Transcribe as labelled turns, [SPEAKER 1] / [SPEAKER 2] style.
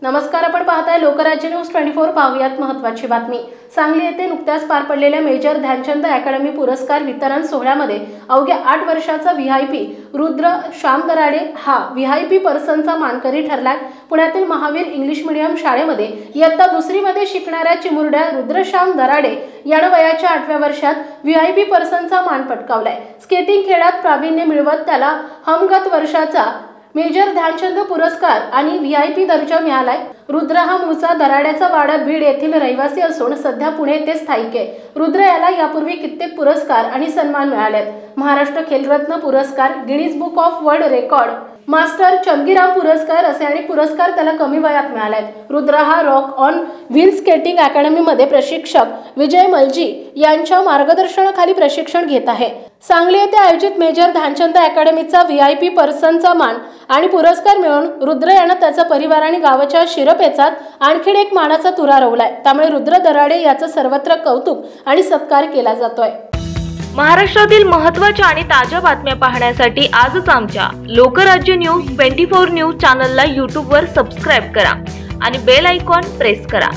[SPEAKER 1] नमस्कार, आपण पाहताय लोकराज्य न्यूज 24। पाहूयात महत्त्वाची बातमी। सांगली येथे नुकत्याच पार पडलेल्या मेजर ध्यानचंद अकॅडमी पुरस्कार वितरण सोहळ्यामध्ये अवघ्या 8 वर्षाचा व्हीआयपी रुद्र श्याम दराडे हा व्हीआयपी पर्सनचा मानकरी ठरलाय। पुण्यातील महावीर इंग्लिश मीडियम शाळेमध्ये इयत्ता 2री मध्ये शिकणाऱ्या चिमुरड्या रुद्रश्याम दराडे याने वयाच्या 8व्या वर्षात व्हीआयपी पर्सनचा मान पटकावलाय। स्केटिंग खेळात प्रावीण्य मिळवत त्याला हमगत वर्षाचा मेजर ध्यानचंद पुरस्कार आणि व्हीआयपी दर्जा मिळालाय। रुद्र हा मूळचा दराड्याचा वाडा बीड येथील रहिवासी असून सध्या पुणे येथे स्थायिक आहे। रुद्र याला यापूर्वी कित्येक पुरस्कार आणि सन्मान मिळालेत। महाराष्ट्र खेलरत्न पुरस्कार, Guinness book of world record, master Chandgiram पुरस्कार असे अनेक पुरस्कार त्याला कमी वयात मिळालेत। रुद्र हा rock on wheel skating academy मध्ये प्रशिक्षक विजय मलजी यांच्या मार्गदर्शनाखाली प्रशिक्षण घेत आहे। सांगली येथे आयोजित मेजर ध्यानचंद अकॅडमीचा व्हीआयपी पर्सनचा मान आणि पुरस्कार मिळून रुद्र याने त्याचा परिवार आणि गावाच्या शिरपेचात आणखी एक मानाचा तुरा रोवलाय। त्यामुळे रुद्र दराडे याचा सर्वत्र कौतुक आणि सत्कार केला जातोय।
[SPEAKER 2] महाराष्ट्रातील महत्त्वाच्या आणि ताज्या बातम्या पाहण्यासाठी आजच आमच्या लोकराज्य न्यूज 24 न्यूज चॅनलला YouTube वर सबस्क्राइब करा आणि बेल आयकॉन प्रेस करा।